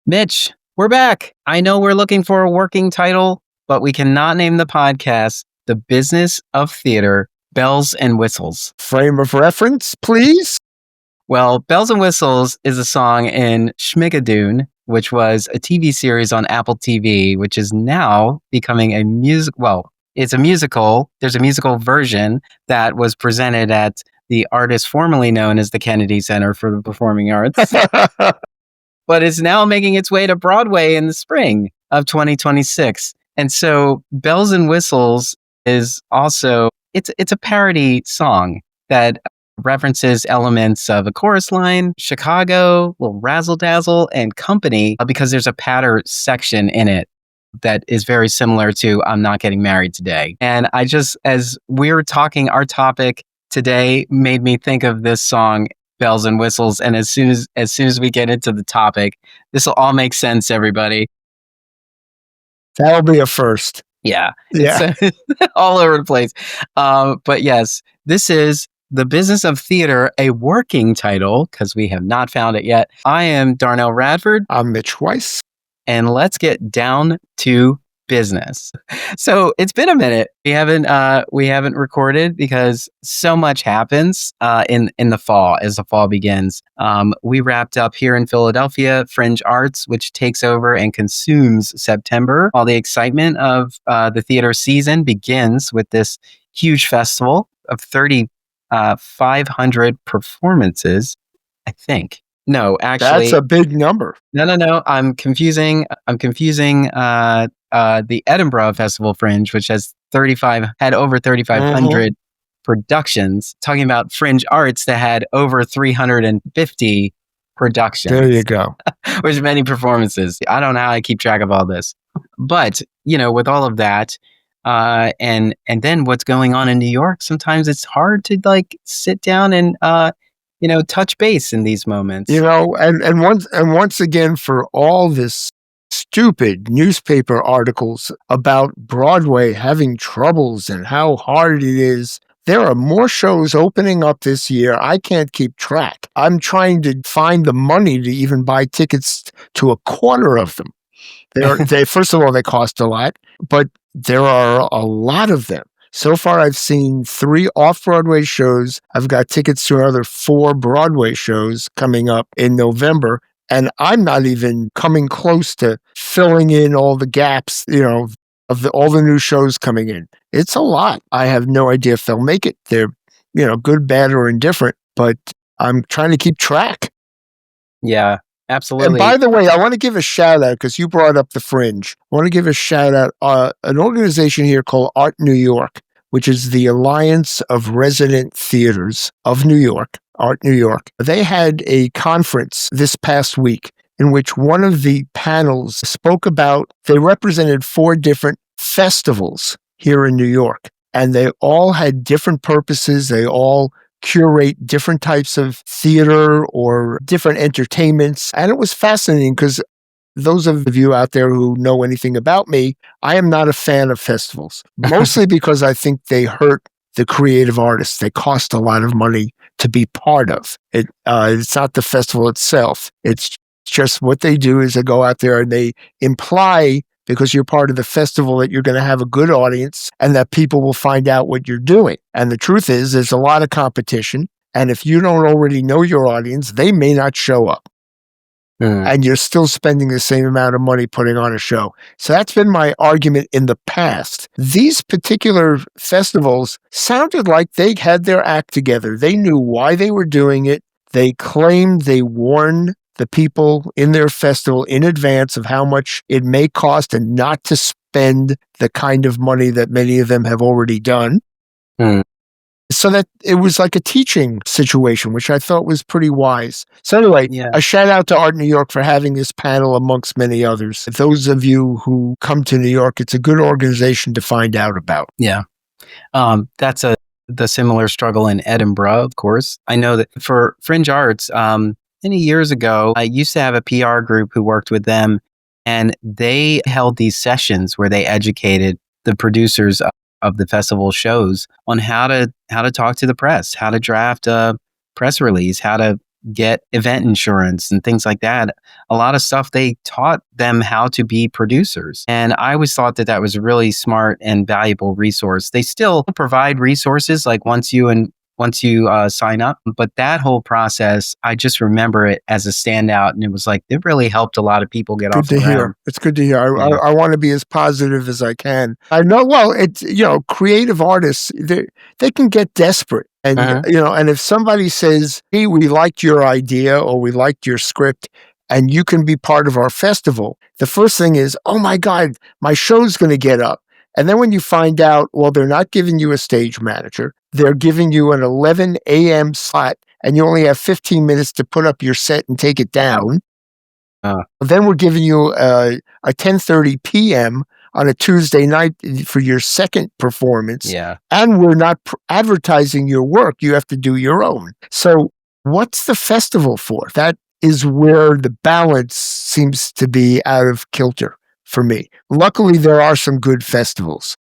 Mitch, we're back. I know we're looking for a working title, but we cannot name the podcast The Business of Theater, Bells and Whistles. Frame of reference, please. Well, Bells and Whistles is a song in Schmigadoon, which was a TV series on Apple TV, which is now becoming a music. Well, it's a musical. There's a musical version that was presented at the artist formerly known as the Kennedy Center for the Performing Arts. But it's now making its way to Broadway in the spring of 2026. And so Bells and Whistles is also, it's a parody song that references elements of a chorus line, Chicago, little razzle dazzle, and company, because there's a patter section in it that is very similar to I'm Not Getting Married Today. And I just, as we were talking, our topic today made me think of this song, Bells and Whistles. And as soon as we get into the topic, this will all make sense, everybody. That'll be a first. Yeah. Yeah. It's all over the place. But yes, this is The Business of Theater, a working title, because we have not found it yet. I am Darnelle Radford. I'm Mitch Weiss. And let's get down to business. So it's been a minute. We haven't recorded because so much happens in the fall as the fall begins. We wrapped up here in Philadelphia Fringe Arts, which takes over and consumes September. All the excitement of the theater season begins with this huge festival of 3,500 performances, I think. No, actually, that's a big number. No. I'm confusing. The Edinburgh Festival Fringe, which had over 3,500 productions. Talking about Fringe Arts that had over 350 productions. There you go. Which many performances. I don't know how I keep track of all this, but with all of that, and then what's going on in New York, sometimes it's hard to sit down and touch base in these moments. And once again, for all this stupid newspaper articles about Broadway having troubles and how hard it is, there are more shows opening up this year. I can't keep track. I'm trying to find the money to even buy tickets to a quarter of them. First of all, they cost a lot, but there are a lot of them. So far, I've seen 3 off-Broadway shows. I've got tickets to another 4 Broadway shows coming up in November, and I'm not even coming close to filling in all the gaps, of all the new shows coming in. It's a lot. I have no idea if they'll make it. They're, good, bad, or indifferent, but I'm trying to keep track. Yeah, absolutely. And by the way, I want to give a shout out because you brought up the Fringe. I want to give a shout out an organization here called Art New York, which is the Alliance of Resident Theaters of New York, Art New York. They had a conference this past week in which one of the panels spoke about, they represented 4 different festivals here in New York, and they all had different purposes. They all curate different types of theater or different entertainments. And it was fascinating because those of you out there who know anything about me, I am not a fan of festivals, mostly because I think they hurt the creative artists. They cost a lot of money to be part of. It's not the festival itself. It's just what they do is they go out there and they imply, because you're part of the festival, that you're going to have a good audience and that people will find out what you're doing. And the truth is, there's a lot of competition. And if you don't already know your audience, they may not show up. And you're still spending the same amount of money putting on a show. So that's been my argument in the past. These particular festivals sounded like they had their act together. They knew why they were doing it. They claimed they warned the people in their festival in advance of how much it may cost and not to spend the kind of money that many of them have already done. So that it was like a teaching situation, which I thought was pretty wise. So anyway, a shout out to Art New York for having this panel amongst many others. Those of you who come to New York, it's a good organization to find out about. Yeah. That's the similar struggle in Edinburgh, of course. I know that for Fringe Arts, many years ago, I used to have a PR group who worked with them. And they held these sessions where they educated the producers of the festival shows on how to talk to the press, how to draft a press release, how to get event insurance and things like that. A lot of stuff they taught them how to be producers. And I always thought that that was a really smart and valuable resource. They still provide resources like once you sign up. But that whole process, I just remember it as a standout. And it was like, it really helped a lot of people get off Good the to ground. hear. It's good to hear. Yeah. I want to be as positive as I can. I know, well, it's, creative artists, they can get desperate. And, and if somebody says, hey, we liked your idea or we liked your script and you can be part of our festival, the first thing is, oh my God, my show's going to get up. And then when you find out, well, they're not giving you a stage manager, they're giving you an 11 a.m. slot and you only have 15 minutes to put up your set and take it down. Then we're giving you a 10:30 p.m. on a Tuesday night for your second performance. Yeah. And we're not advertising your work. You have to do your own. So what's the festival for? That is where the balance seems to be out of kilter for me. Luckily, there are some good festivals.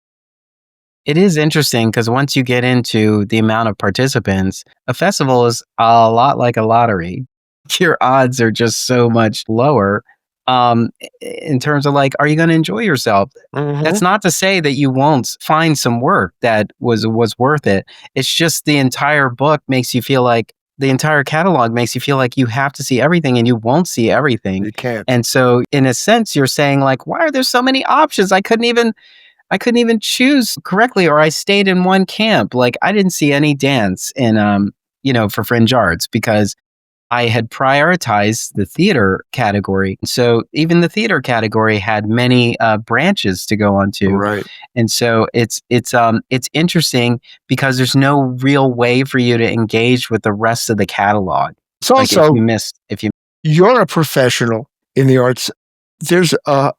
It is interesting because once you get into the amount of participants, a festival is a lot like a lottery. Your odds are just so much lower in terms of like, are you going to enjoy yourself? That's not to say that you won't find some work that was worth it. It's just the entire book makes you feel like the entire catalog makes you feel like you have to see everything and you won't see everything. You can't. And so in a sense, you're saying like, why are there so many options? I couldn't even choose correctly, or I stayed in one camp. Like I didn't see any dance in, for fringe arts because I had prioritized the theater category. So even the theater category had many branches to go on to. Right. And so it's interesting because there's no real way for you to engage with the rest of the catalog. It's also, like if you you're a professional in the arts, there's an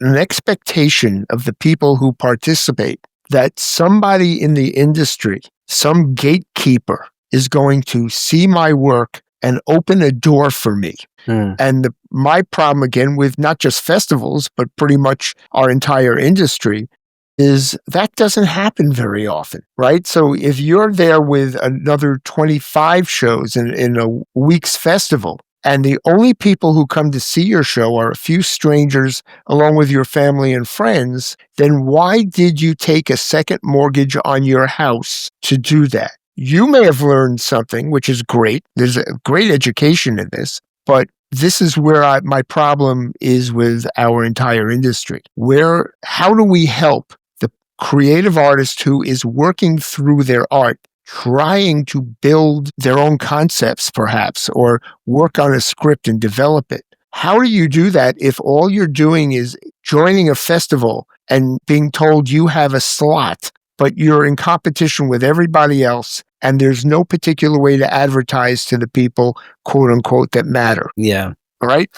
expectation of the people who participate that somebody in the industry, some gatekeeper, is going to see my work and open a door for me. And my problem, again, with not just festivals, but pretty much our entire industry, is that doesn't happen very often, right? So if you're there with another 25 shows in a week's festival, and the only people who come to see your show are a few strangers along with your family and friends, then why did you take a second mortgage on your house to do that? You may have learned something, which is great. There's a great education in this, but this is where my problem is with our entire industry. How do we help the creative artist who is working through their art, trying to build their own concepts, perhaps, or work on a script and develop it? How do you do that if all you're doing is joining a festival and being told you have a slot, but you're in competition with everybody else, and there's no particular way to advertise to the people, quote unquote, that matter? Yeah. All right.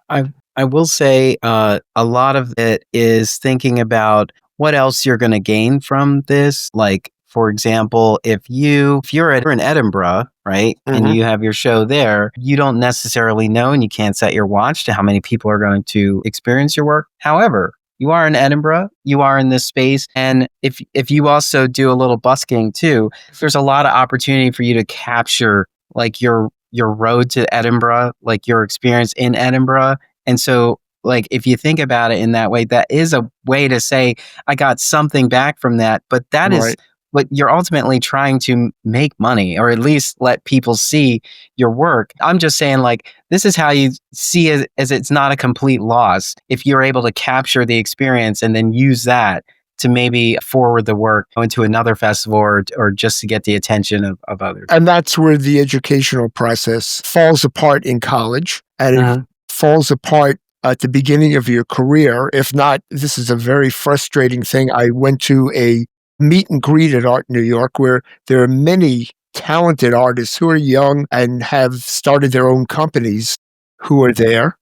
I will say a lot of it is thinking about what else you're going to gain from this. Like, for example, if you're in Edinburgh, right, and you have your show there, you don't necessarily know and you can't set your watch to how many people are going to experience your work. However, you are in Edinburgh, you are in this space. And if you also do a little busking too, there's a lot of opportunity for you to capture like your road to Edinburgh, like your experience in Edinburgh. And so like if you think about it in that way, that is a way to say, I got something back from that. But that is what you're ultimately trying to make money, or at least let people see your work. I'm just saying, like, this is how you see it, as it's not a complete loss if you're able to capture the experience and then use that to maybe forward the work into another festival or just to get the attention of others. And that's where the educational process falls apart in college, and it falls apart at the beginning of your career. If not, this is a very frustrating thing. I went to a meet and greet at Art New York where there are many talented artists who are young and have started their own companies who are there.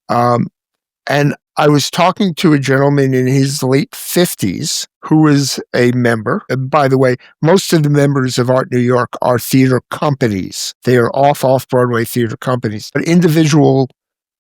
And I was talking to a gentleman in his late 50s who was a member. And by the way, most of the members of Art New York are theater companies. They are off-Broadway theater companies. But individual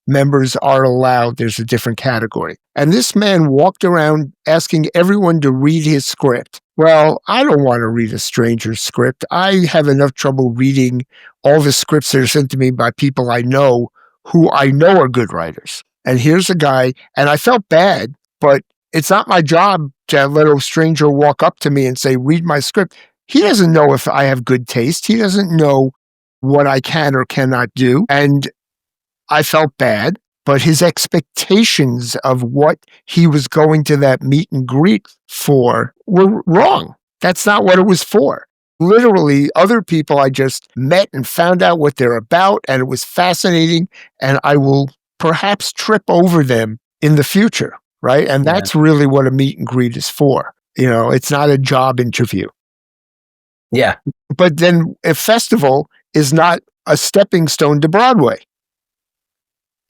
members are allowed, there's a different category. And this man walked around asking everyone to read his script. Well, I don't want to read a stranger's script. I have enough trouble reading all the scripts that are sent to me by people I know who I know are good writers. And here's a guy, and I felt bad, but it's not my job to let a stranger walk up to me and say, read my script. He doesn't know if I have good taste. He doesn't know what I can or cannot do. And I felt bad, but his expectations of what he was going to that meet and greet for were wrong. That's not what it was for. Literally, other people I just met and found out what they're about, and it was fascinating, and I will perhaps trip over them in the future, right? And that's really what a meet and greet is for. It's not a job interview. Yeah. But then a festival is not a stepping stone to Broadway.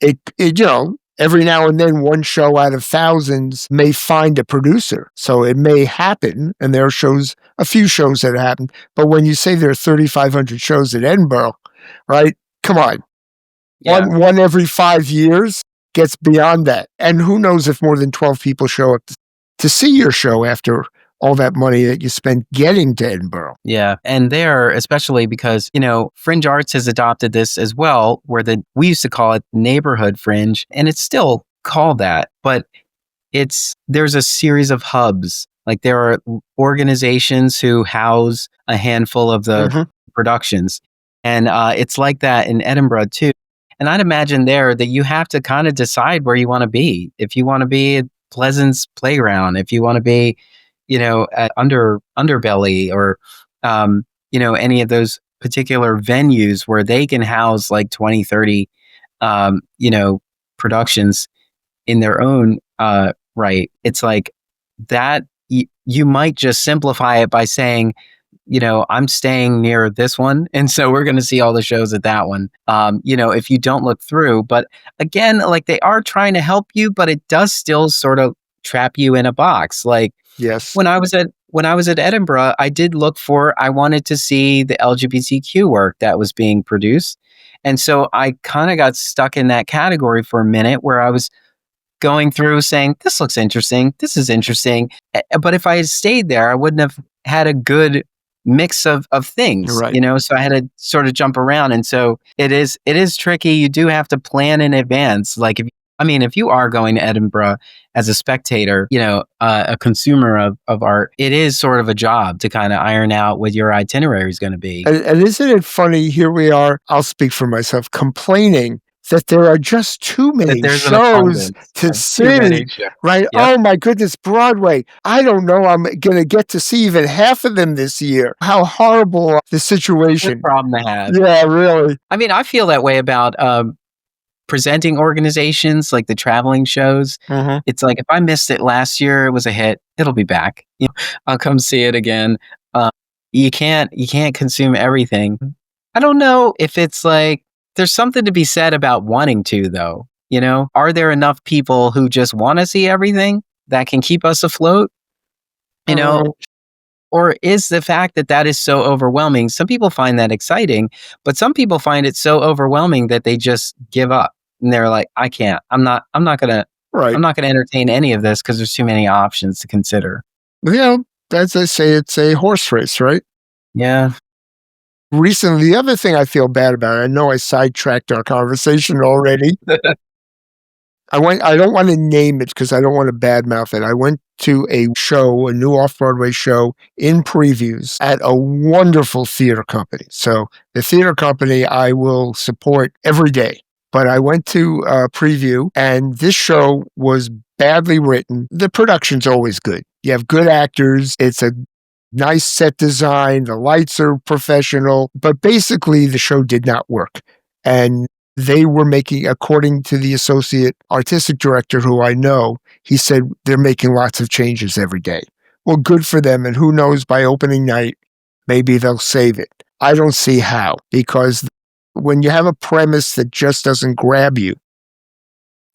It every now and then one show out of thousands may find a producer. So it may happen, and there are a few shows that happen. But when you say there are 3,500 shows at Edinburgh, right? Come on. Yeah. One every 5 years gets beyond that. And who knows if more than 12 people show up to see your show after all that money that you spent getting to Edinburgh. Yeah. And there, especially because, Fringe Arts has adopted this as well, where we used to call it neighborhood fringe, and it's still called that, but there's a series of hubs. Like there are organizations who house a handful of the productions. And it's like that in Edinburgh too. And I'd imagine there that you have to kind of decide where you want to be. If you want to be at Pleasance Playground, if you want to be at Underbelly or, any of those particular venues where they can house like 20, 30, productions in their own right. It's like that. You might just simplify it by saying, I'm staying near this one, and so we're going to see all the shows at that one. If you don't look through, but again, like they are trying to help you, but it does still sort of trap you in a box. Like, yes. When I was at Edinburgh, I wanted to see the LGBTQ work that was being produced. And so I kind of got stuck in that category for a minute where I was going through saying, this looks interesting. This is interesting. But if I had stayed there, I wouldn't have had a good mix of things, right. So I had to sort of jump around. And so it is tricky. You do have to plan in advance. Like if you are going to Edinburgh as a spectator, a consumer of art, it is sort of a job to kind of iron out what your itinerary is going to be. And isn't it funny? Here we are, I'll speak for myself, complaining that there are just too many shows to see, right? Yep. Oh my goodness, Broadway. I don't know, I'm going to get to see even half of them this year. How horrible the situation. Good problem to have. Yeah, really. I feel that way about presenting organizations like the traveling shows. It's like, if I missed it last year, it was a hit. It'll be back. I'll come see it again. You can't consume everything. I don't know if it's like, there's something to be said about wanting to, though. Are there enough people who just want to see everything that can keep us afloat? Or is the fact that is so overwhelming? Some people find that exciting, but some people find it so overwhelming that they just give up. And they're like, I can't. I'm not gonna entertain any of this because there's too many options to consider. Yeah, as they say, it's a horse race, right? Yeah. Recently, the other thing I feel bad about, I know I sidetracked our conversation already. I don't want to name it because I don't want to badmouth it. I went to a new off-Broadway show in previews at a wonderful theater company. So the theater company I will support every day. But I went to a preview, and this show was badly written. The production's always good. You have good actors. It's a nice set design. The lights are professional. But basically, the show did not work. And they were making, according to the associate artistic director who I know, he said they're making lots of changes every day. Well, good for them. And who knows, by opening night, maybe they'll save it. I don't see how, because when you have a premise that just doesn't grab you,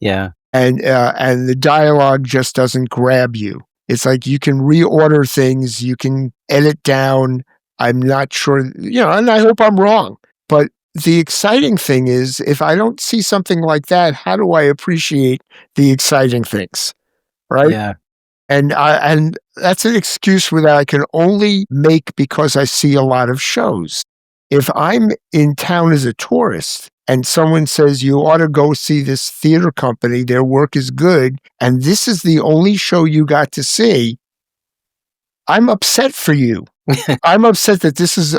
and the dialogue just doesn't grab you, it's like you can reorder things, you can edit down. I'm not sure, and I hope I'm wrong, but the exciting thing is, if I don't see something like that, how do I appreciate the exciting things? Right. Yeah. And that's an excuse that I can only make because I see a lot of shows. If I'm in town as a tourist and someone says you ought to go see this theater company, their work is good, and this is the only show you got to see, I'm upset for you. I'm upset that this is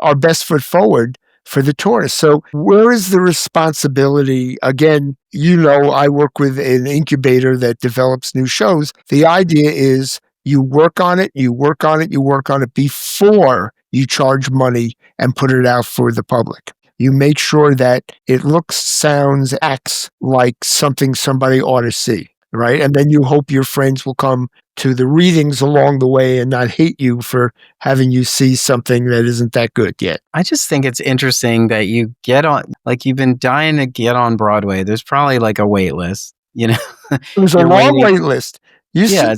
our best foot forward for the tourists. So where is the responsibility? Again, I work with an incubator that develops new shows. The idea is you work on it, you work on it, you work on it before you charge money and put it out for the public. You make sure that it looks, sounds, acts like something somebody ought to see, right? And then you hope your friends will come to the readings along the way and not hate you for having you see something that isn't that good yet. I just think it's interesting that you get on, like you've been dying to get on Broadway. There's probably like a wait list, There's a You're long waiting. wait list. Yeah.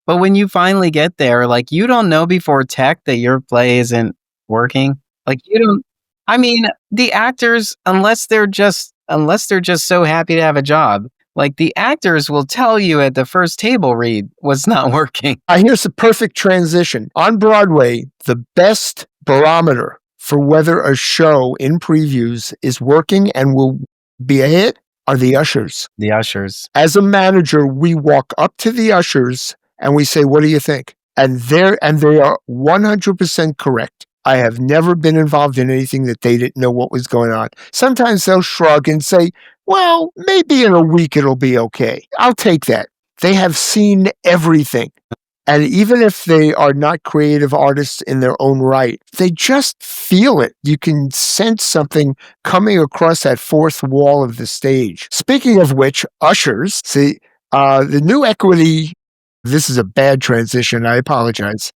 But when you finally get there, like you don't know before tech that your play isn't working. Like you don't, I mean, the actors, unless they're just so happy to have a job, like the actors will tell you at the first table read what's not working. Here's a perfect transition. On Broadway, the best barometer for whether a show in previews is working and will be a hit are the ushers. The ushers. As a manager, we walk up to the ushers and we say, "What do you think?" And they are 100% correct. I have never been involved in anything that they didn't know what was going on. Sometimes they'll shrug and say, "Well, maybe in a week it'll be okay." I'll take that. They have seen everything. And even if they are not creative artists in their own right, they just feel it. You can sense something coming across that fourth wall of the stage. Speaking of which, ushers, see, the new equity, this is a bad transition. I apologize.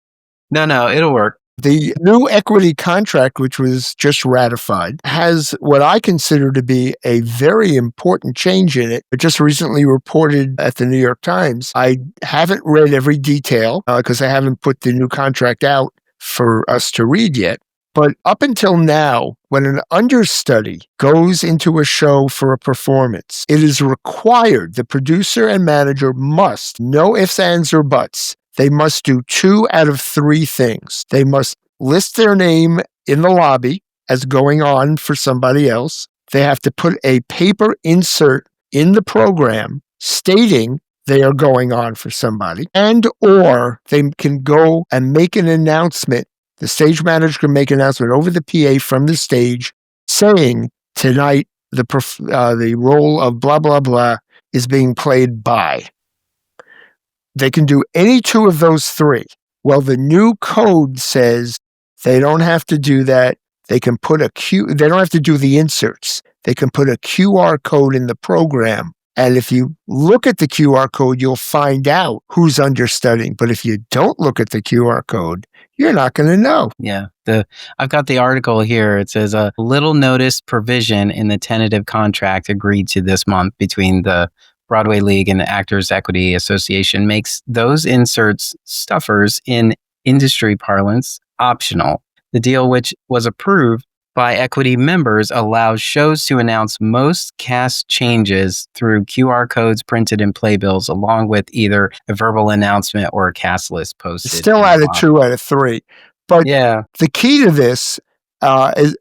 No, it'll work. The new equity contract, which was just ratified, has what I consider to be a very important change in it. It just recently reported at the New York Times. I haven't read every detail because I haven't put the new contract out for us to read yet. But up until now, when an understudy goes into a show for a performance, it is required the producer and manager must, no ifs, ands, or buts, they must do 2 out of 3 things. They must list their name in the lobby as going on for somebody else. They have to put a paper insert in the program stating they are going on for somebody, and or they can go and make an announcement. The stage manager can make an announcement over the PA from the stage saying, "Tonight, the role of blah, blah, blah is being played by." They can do any 2 of those 3. Well, the new code says they don't have to do that. They can put they don't have to do the inserts. They can put a QR code in the program. And if you look at the QR code, you'll find out who's understudying. But if you don't look at the QR code, you're not going to know. Yeah. I've got the article here. It says a little notice provision in the tentative contract agreed to this month between the Broadway League and the Actors Equity Association makes those inserts, stuffers in industry parlance, optional. The deal, which was approved by equity members, allows shows to announce most cast changes through QR codes printed in playbills, along with either a verbal announcement or a cast list posted. Still at a 2 out of 3. But yeah, the key to this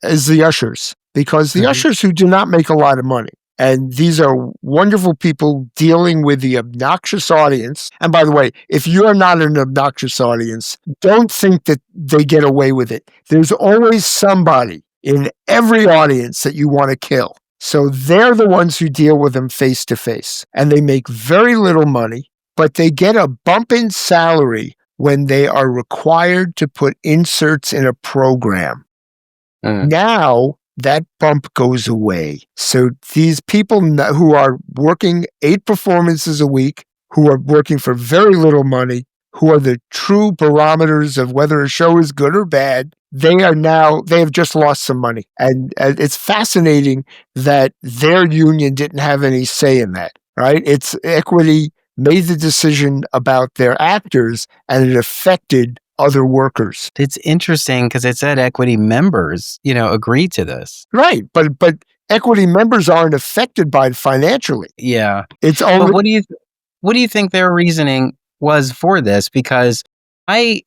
is the ushers, because the ushers who do not make a lot of money, and these are wonderful people dealing with the obnoxious audience. And by the way, if you're not an obnoxious audience, don't think that they get away with it. There's always somebody in every audience that you want to kill. So they're the ones who deal with them face to face. And they make very little money, but they get a bump in salary when they are required to put inserts in a program. Now, that bump goes away. So these people who are working 8 performances a week, who are working for very little money, who are the true barometers of whether a show is good or bad, they have just lost some money. And it's fascinating that their union didn't have any say in that, right? It's equity made the decision about their actors, and it affected other workers. It's interesting because it said equity members, agreed to this. Right. But equity members aren't affected by it financially. Yeah. It's But only what do you think their reasoning was for this? Because I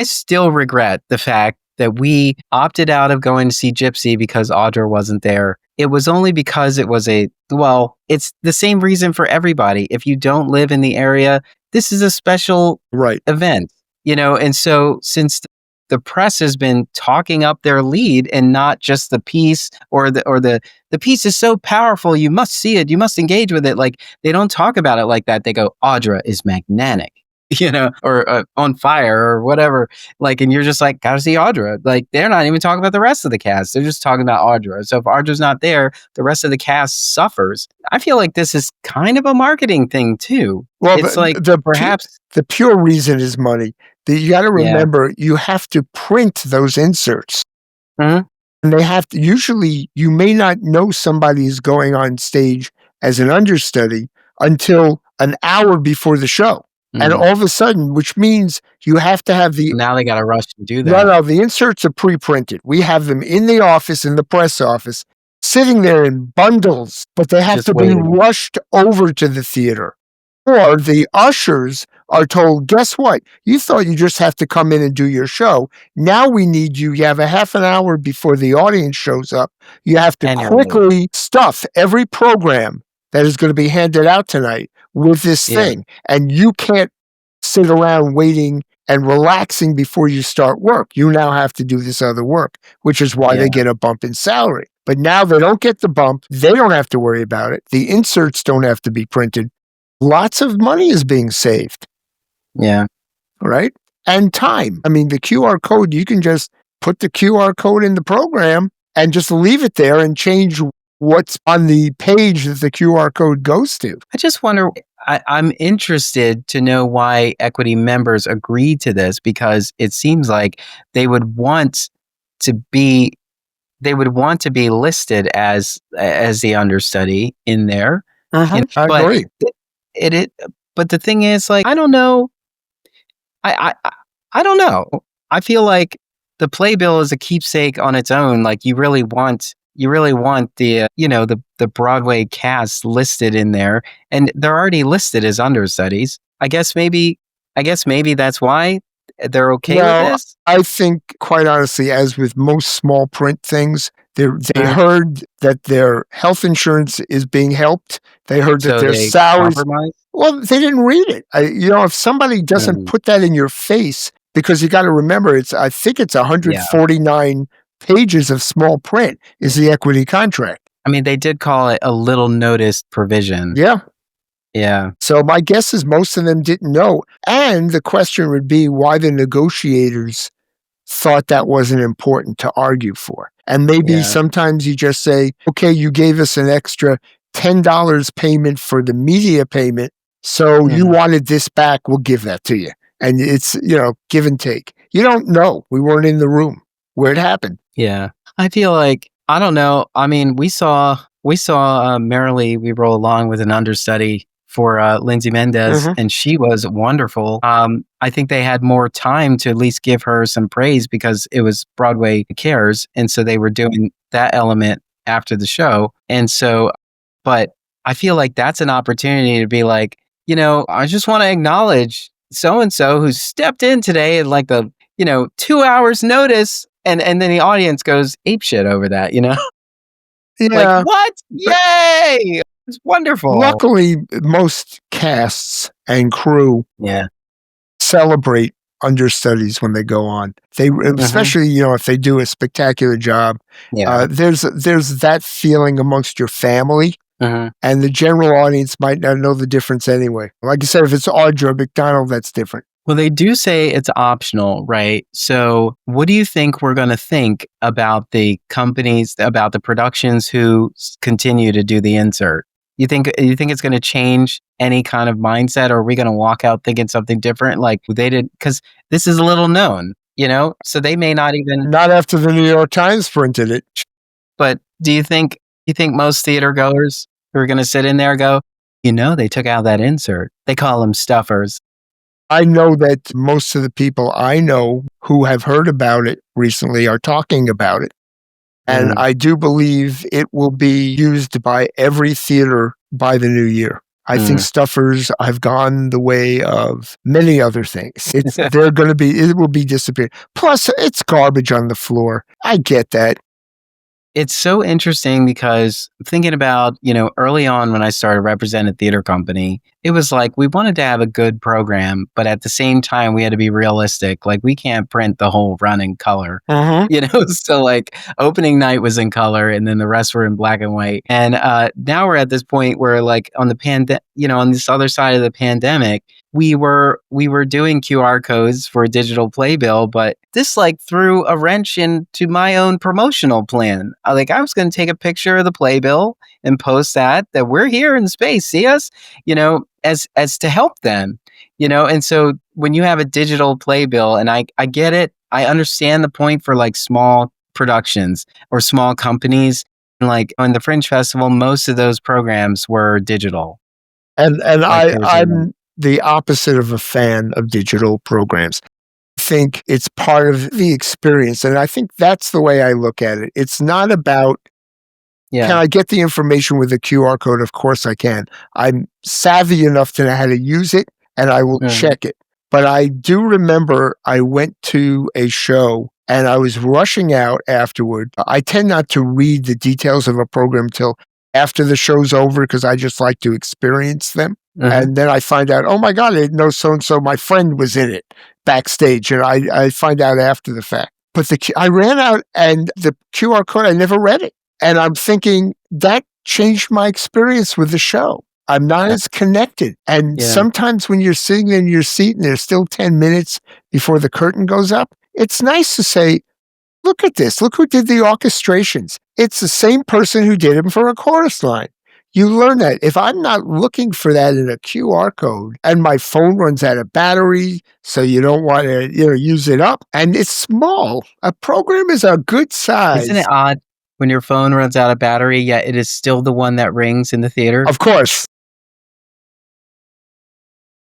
still regret the fact that we opted out of going to see Gypsy because Audra wasn't there. It was only because it was it's the same reason for everybody. If you don't live in the area, this is a special right. event, and so since the press has been talking up their lead and not just the piece or the piece is so powerful, you must see it, you must engage with it. Like, they don't talk about it like that. They go, Audra is magnetic, or on fire or whatever. Like, and you're just like, gotta see Audra. Like, they're not even talking about the rest of the cast. They're just talking about Audra. So if Audra's not there, the rest of the cast suffers. I feel like this is kind of a marketing thing too. Well, It's perhaps the pure reason is money. You got to remember, you have to print those inserts. Mhm. And they have to, usually, you may not know somebody is going on stage as an understudy until an hour before the show. And all of a sudden, which means you have to have now they got to rush to do that. No, the inserts are pre-printed. We have them in the office, in the press office, sitting there in bundles, but they have Just to waiting. be rushed over to the theater. Or the ushers are told, guess what? You thought you just have to come in and do your show. Now we need you. You have a half an hour before the audience shows up. You have to And you're quickly stuff every program that is going to be handed out tonight with this thing. And you can't sit around waiting and relaxing before you start work. You now have to do this other work, which is why they get a bump in salary. But now they don't get the bump. They don't have to worry about it. The inserts don't have to be printed. Lots of money is being saved. Yeah. Right? And time. I mean, the QR code, you can just put the QR code in the program and just leave it there and change what's on the page that the QR code goes to. I just wonder, I'm interested to know why equity members agreed to this, because it seems like they would want to be listed as the understudy in there. I agree. But the thing is, like, I don't know. I don't know. I feel like the playbill is a keepsake on its own. Like, you really want the the Broadway cast listed in there, and they're already listed as understudies. I guess maybe that's why they're okay with this. I think, quite honestly, as with most small print things, they heard that their health insurance is being helped. They heard that their salaries. Well, they didn't read it. If somebody doesn't put that in your face, because you got to remember, I think it's 149 pages of small print is the equity contract. I mean, they did call it a little notice provision. Yeah. Yeah. So my guess is most of them didn't know. And the question would be why the negotiators thought that wasn't important to argue for. And maybe sometimes you just say, okay, you gave us an extra $10 payment for the media payment. So you wanted this back, we'll give that to you. And it's, give and take. You don't know. We weren't in the room where it happened. Yeah. I feel like, I don't know. I mean, we saw Merrily We Roll Along with an understudy for Lindsay Mendez, and she was wonderful. I think they had more time to at least give her some praise because it was Broadway Cares, and so they were doing that element after the show. And so, but I feel like that's an opportunity to be like, I just want to acknowledge so-and-so who stepped in today at like the, 2 hours notice, and then the audience goes apeshit over that, Yeah. Like, what? Yay! It's wonderful. Luckily, most casts and crew celebrate understudies when they go on. They especially, if they do a spectacular job. There's that feeling amongst your family, and the general audience might not know the difference anyway. Like I said, if it's Audra McDonald, that's different. Well, they do say it's optional, right? So what do you think we're going to think about the companies, about the productions who continue to do the insert? You think it's going to change any kind of mindset, or are we going to walk out thinking something different? Like they did, because this is a little known, so they may not even. Not after the New York Times printed it. But do you think most theater goers who are going to sit in there go, they took out that insert? They call them stuffers. I know that most of the people I know who have heard about it recently are talking about it. And Mhm. I do believe it will be used by every theater by the new year. I think Mm. stuffers have gone the way of many other things. It will be disappearing. Plus, it's garbage on the floor. I get that. It's so interesting because thinking about, early on when I started representing a theater company, it was like we wanted to have a good program, but at the same time, we had to be realistic. Like, we can't print the whole run in color. Uh-huh. So like opening night was in color and then the rest were in black and white. And now we're at this point where like on the on this other side of the pandemic, we were doing QR codes for a digital playbill, but this like threw a wrench into my own promotional plan. Like I was going to take a picture of the playbill and post that we're here in space, see us, as to help them, And so when you have a digital playbill, and I get it, I understand the point for like small productions or small companies. Like on the Fringe Festival, most of those programs were digital. And Like there was a I'm the opposite of a fan of digital programs. I think it's part of the experience. And I think that's the way I look at it. It's not about, can yeah. I get the information with a QR code? Of course I can. I'm savvy enough to know how to use it and I will Mhm. check it. But I do remember I went to a show and I was rushing out afterward. I tend not to read the details of a program till after the show's over because I just like to experience them. Mhm. And then I find out, oh my God, I didn't know so and so, my friend was in it backstage. And I find out after the fact. But I ran out and the QR code, I never read it. And I'm thinking that changed my experience with the show. I'm not Yeah. as connected. And Yeah. sometimes when you're sitting in your seat and there's still 10 minutes before the curtain goes up, it's nice to say, look at this. Look who did the orchestrations. It's the same person who did them for a chorus line. You learn that. If I'm not looking for that in a QR code and my phone runs out of battery, so you don't want to, use it up, and it's small, a program is a good Isn't size. it odd when your phone runs out of battery, yet it is still the one that rings in the theater? Of course,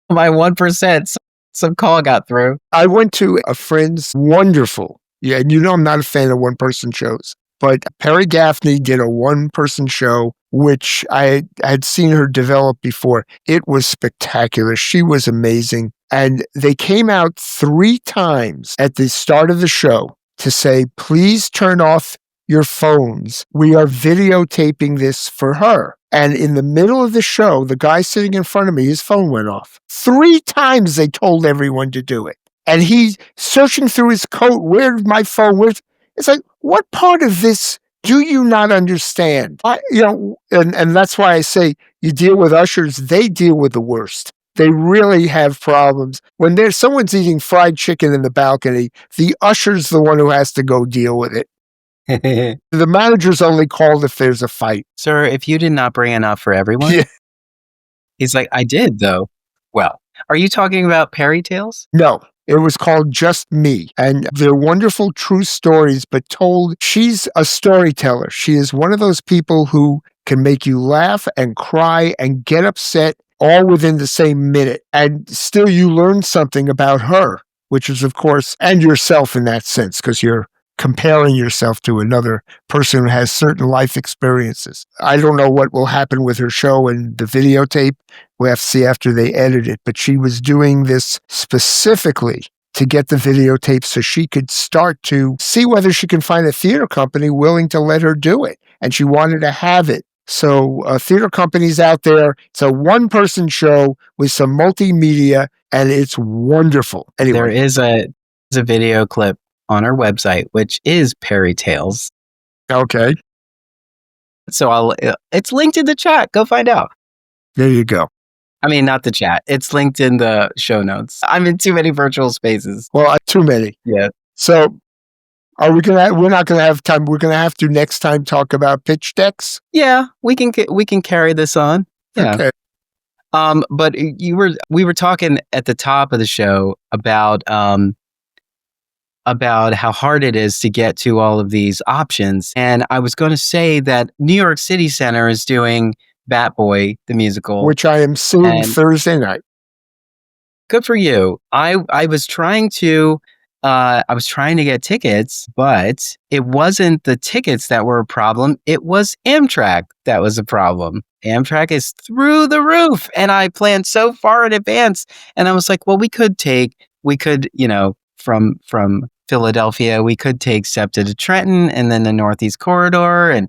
By 1%, some call got through. I went to a friend's wonderful, yeah, and I'm not a fan of one person shows, but Perri Gaffney did a one person show, which I had seen her develop before. It was spectacular. She was amazing. And they came out 3 times at the start of the show to say, please turn off your phones. We are videotaping this for her. And in the middle of the show, the guy sitting in front of me, his phone went off. 3 times they told everyone to do it. And he's searching through his coat. Where's my phone? It's like, what part of this do you not understand? And that's why I say you deal with ushers, they deal with the worst. They really have problems. When there's someone's eating fried chicken in the balcony, the usher's the one who has to go deal with it. The manager's only called if there's a fight. Sir, if you did not bring enough for everyone, Yeah. he's like, I did though. Well, are you talking about Perry Tales? No, it was called Just Me. And they're wonderful, true stories, but told. She's a storyteller. She is one of those people who can make you laugh and cry and get upset all within the same minute. And still, you learn something about her, which is, of course, and yourself in that sense, because you're comparing yourself to another person who has certain life experiences. I don't know what will happen with her show and the videotape. We'll have to see after they edit it, but she was doing this specifically to get the videotape so she could start to see whether she can find a theater company willing to let her do it. And she wanted to have it. So theater companies out there, it's a one-person show with some multimedia, and it's wonderful. There Anyway, is a video clip on our website, which is Perry Tales. okay, So it's linked in the chat. Go find out. there you go. I mean, not the chat. It's linked in the show notes. I'm in too many virtual spaces. Well, too many. Yeah. So we're not gonna have time. We're gonna have to next time talk about pitch decks. Yeah, we can carry this on. Yeah. Okay. But we were talking at the top of the show about how hard it is to get to all of these options. And I was going to say that New York City Center is doing BATBOY, the musical. Which I am seeing And Thursday night. good for you. I was trying to get tickets, but it wasn't the tickets that were a problem. It was Amtrak that was a problem. Amtrak is through the roof, and I planned so far in advance. And I was like, well, we could, from Philadelphia, we could take SEPTA to Trenton and then the Northeast Corridor. And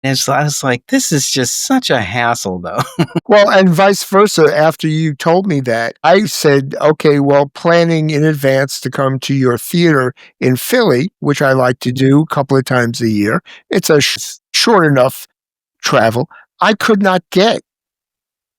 I was like, this is just such a hassle, though. Well, and vice versa. After you told me that, I said, okay, well, planning in advance to come to your theater in Philly, which I like to do a couple of times a year, it's a short enough travel. I could not get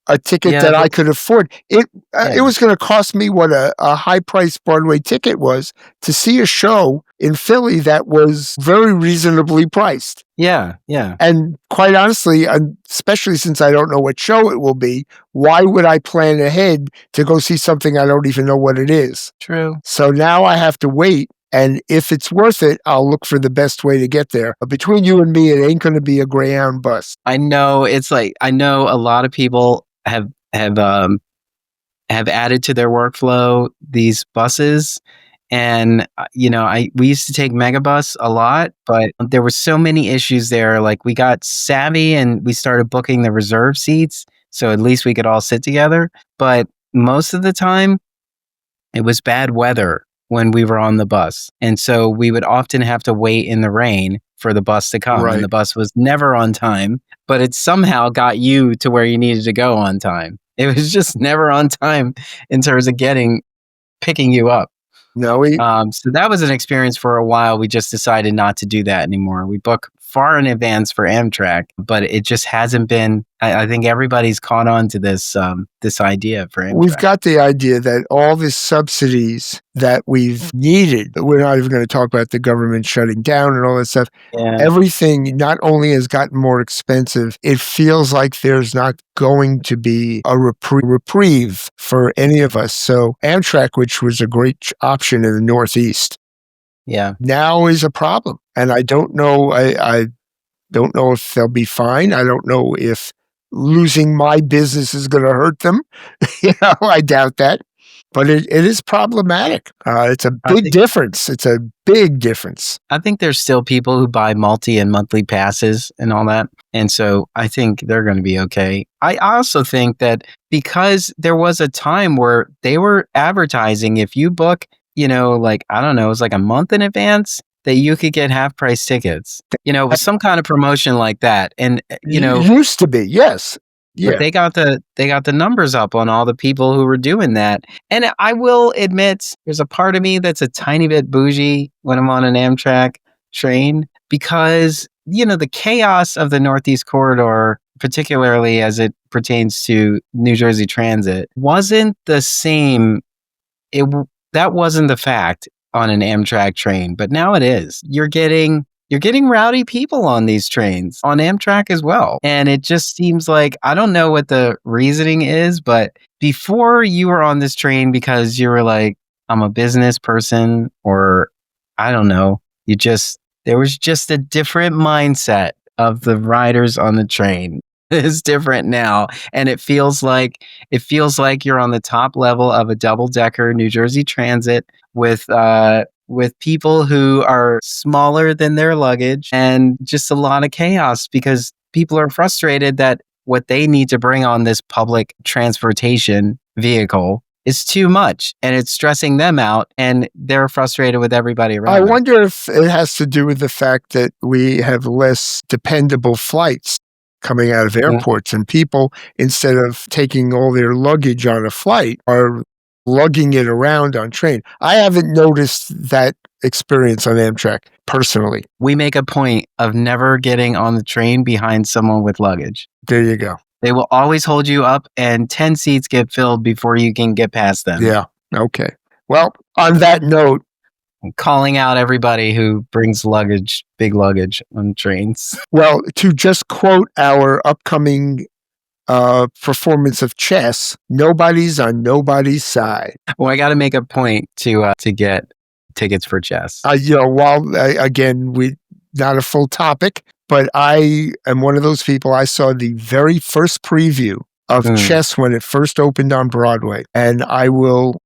a ticket that I could afford. It was going to cost me what a high-priced Broadway ticket was to see a show in Philly that was very reasonably priced. Yeah. And quite honestly, especially since I don't know what show it will be, why would I plan ahead to go see something I don't even know what it is? True. So now I have to wait. And if it's worth it, I'll look for the best way to get there. But between you and me, it ain't going to be a Greyhound bus. I know I know a lot of people have added to their workflow these buses. And, we used to take Megabus a lot, but there were so many issues there. Like, we got savvy and we started booking the reserve seats. So at least we could all sit together. But most of the time, it was bad weather when we were on the bus. And so we would often have to wait in the rain for the bus to come. Right. And the bus was never on time, but it somehow got you to where you needed to go on time. It was just never on time in terms of picking you up. No, so that was an experience for a while. We just decided not to do that anymore. We book far in advance for Amtrak, but it just hasn't been. I think everybody's caught on to this idea for Amtrak. We've got the idea that all the subsidies that we've needed, we're not even going to talk about the government shutting down and all that stuff. Yeah. Everything not only has gotten more expensive, it feels like there's not going to be a reprieve for any of us. So Amtrak, which was a great option in the Northeast, now is a problem. And I don't know. I don't know if they'll be fine. I don't know if losing my business is going to hurt them. I doubt that. But it is problematic. It's a big difference. It's a big difference. I think there's still people who buy multi and monthly passes and all that. And so I think they're going to be okay. I also think that because there was a time where they were advertising, if you book, I don't know, it was like a month in advance, that you could get half price tickets, with some kind of promotion like that. And, It used to be, yes. Yeah. They got the numbers up on all the people who were doing that. And I will admit, there's a part of me that's a tiny bit bougie when I'm on an Amtrak train because, the chaos of the Northeast Corridor, particularly as it pertains to New Jersey Transit, wasn't the same. That wasn't the fact on an Amtrak train, but now it is. You're getting rowdy people on these trains on Amtrak as well. And it just seems like, I don't know what the reasoning is, but before you were on this train because you were like, I'm a business person, or I don't know, there was just a different mindset of the riders on the train. It's different now. And it feels like you're on the top level of a double-decker New Jersey Transit with people who are smaller than their luggage, and just a lot of chaos because people are frustrated that what they need to bring on this public transportation vehicle is too much, and it's stressing them out, and they're frustrated with everybody around. I wonder if it has to do with the fact that we have less dependable flights coming out of airports, and people, instead of taking all their luggage on a flight, are lugging it around on train. I haven't noticed that experience on Amtrak personally. We make a point of never getting on the train behind someone with luggage. There you go. They will always hold you up, and 10 seats get filled before you can get past them. Yeah. Okay. Well, on that note, I'm calling out everybody who brings luggage, big luggage on trains. Well, to just quote our upcoming performance of chess, nobody's on nobody's side. Well, I got to make a point to get tickets for chess. Again, we not a full topic, but I am one of those people. I saw the very first preview of Chess when it first opened on Broadway. And I'll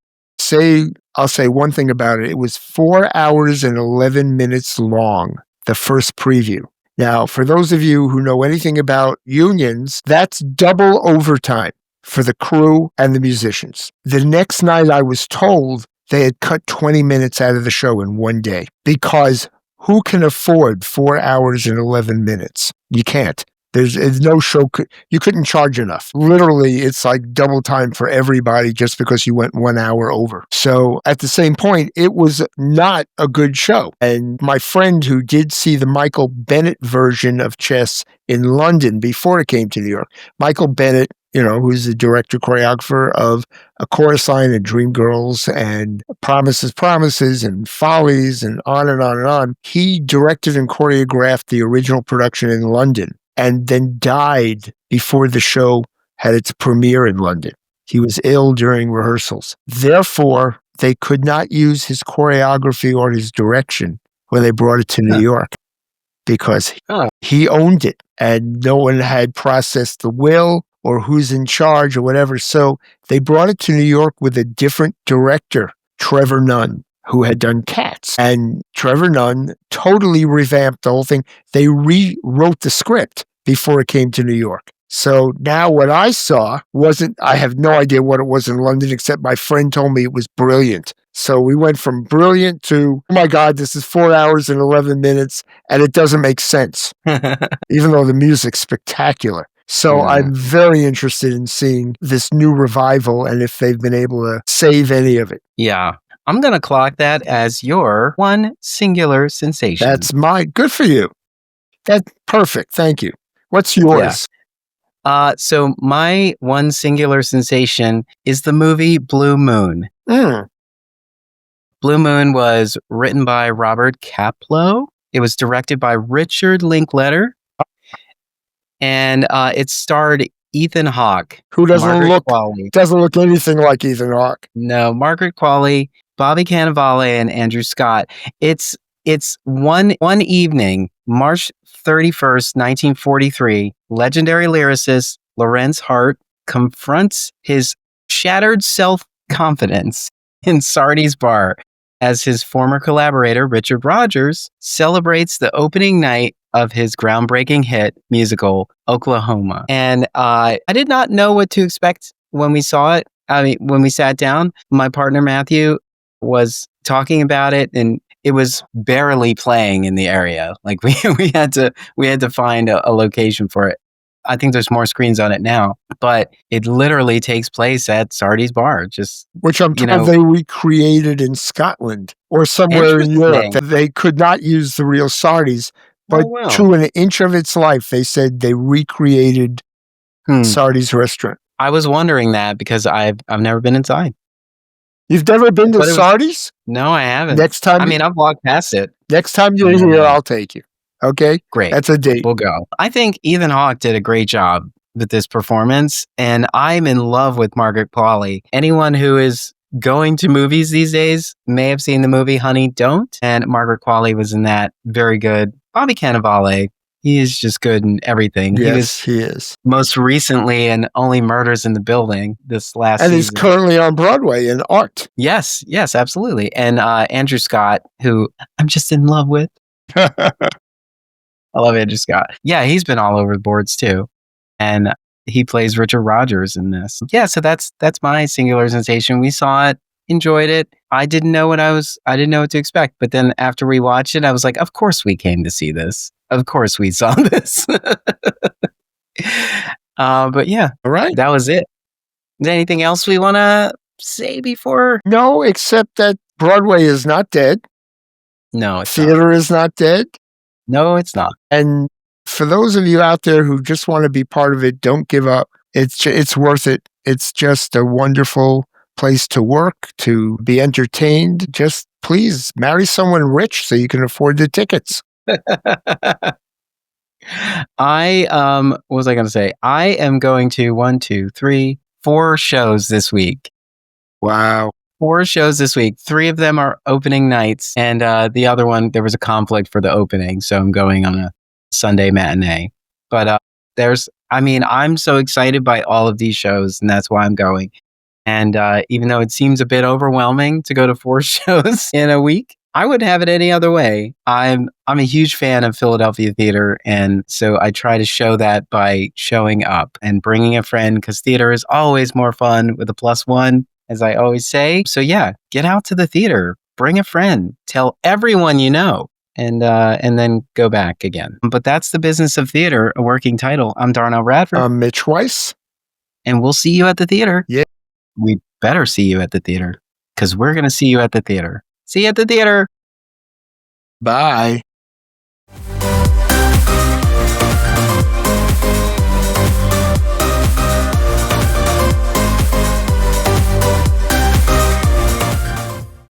say one thing about it. It was 4 hours and 11 minutes long, the first preview. Now, for those of you who know anything about unions, that's double overtime for the crew and the musicians. The next night, I was told they had cut 20 minutes out of the show in one day, because who can afford 4 hours and 11 minutes? You can't. There's no show. You couldn't charge enough. Literally, it's like double time for everybody just because you went 1 hour over. So at the same point, it was not a good show. And my friend who did see the Michael Bennett version of Chess in London before it came to New York, Michael Bennett, who's the director choreographer of A Chorus Line and Dreamgirls and Promises and Follies and on and on and on. He directed and choreographed the original production in London, and then died before the show had its premiere in London. He was ill during rehearsals. Therefore, they could not use his choreography or his direction when they brought it to New York, because he owned it and no one had processed the will or who's in charge or whatever. So they brought it to New York with a different director, Trevor Nunn, who had done Cats. And Trevor Nunn totally revamped the whole thing. They rewrote the script before it came to New York. So now what I saw I have no idea what it was in London, except my friend told me it was brilliant. So we went from brilliant to, oh my God, this is 4 hours and 11 minutes, and it doesn't make sense, even though the music's spectacular. So I'm very interested in seeing this new revival and if they've been able to save any of it. Yeah. I'm going to clock that as your one singular sensation. That's good for you. That's perfect. Thank you. What's yours? Yeah. So my one singular sensation is the movie Blue Moon. Blue Moon was written by Robert Kaplow. It was directed by Richard Linklater. And it starred Ethan Hawke. Who doesn't look anything like Ethan Hawke. No, Margaret Qualley, Bobby Cannavale, and Andrew Scott. It's one evening, March 31st, 1943, legendary lyricist Lorenz Hart confronts his shattered self-confidence in Sardi's bar as his former collaborator, Richard Rodgers, celebrates the opening night of his groundbreaking hit musical, Oklahoma. And I did not know what to expect when we saw it. I mean, when we sat down, my partner Matthew was talking about it, and it was barely playing in the area. Like we had to find a location for it. I think there's more screens on it now, but it literally takes place at Sardi's bar. Which I'm told they recreated in Scotland or somewhere in Europe. They could not use the real Sardi's, but to an inch of its life, they said they recreated Sardi's restaurant. I was wondering that because I've never been inside. You've never been to Sardi's? No, I haven't. Next time, I've walked past it. Next time you're here, I'll take you. Okay? Great. That's a date. We'll go. I think Ethan Hawke did a great job with this performance, and I'm in love with Margaret Qualley. Anyone who is going to movies these days may have seen the movie Honey, Don't, and Margaret Qualley was in that. Very good. Bobby Cannavale, he is just good in everything. Yes, he is. Most recently in Only Murders in the Building this last season. And he's currently on Broadway in Art. Yes, absolutely. And Andrew Scott, who I'm just in love with. I love Andrew Scott. Yeah, he's been all over the boards too. And he plays Richard Rodgers in this. Yeah, so that's my singular sensation. We saw it, enjoyed it. I didn't know what to expect. But then after we watched it, I was like, of course we came to see this. Of course we saw this. But yeah, all right. That was it. Is there anything else we want to say before? No, except that Broadway is not dead. No, it's Theater is not dead. No, it's not. And for those of you out there who just want to be part of it, don't give up. It's worth it. It's just a wonderful place to work, to be entertained. Just please marry someone rich so you can afford the tickets. What was I going to say? I am going to 1, 2, 3, 4 shows this week. Wow. 4 shows this week. 3 of them are opening nights. And the other one, there was a conflict for the opening. So I'm going on a Sunday matinee. But I'm so excited by all of these shows, and that's why I'm going. And even though it seems a bit overwhelming to go to 4 shows in a week, I wouldn't have it any other way. I'm a huge fan of Philadelphia theater, and so I try to show that by showing up and bringing a friend, because theater is always more fun with a +1, as I always say. So yeah, get out to the theater, bring a friend, tell everyone you know, and then go back again. But that's The Business of Theater, a working title. I'm Darnelle Radford. I'm Mitch Weiss. And we'll see you at the theater. Yeah. We better see you at the theater, because we're going to see you at the theater. See you at the theater. Bye.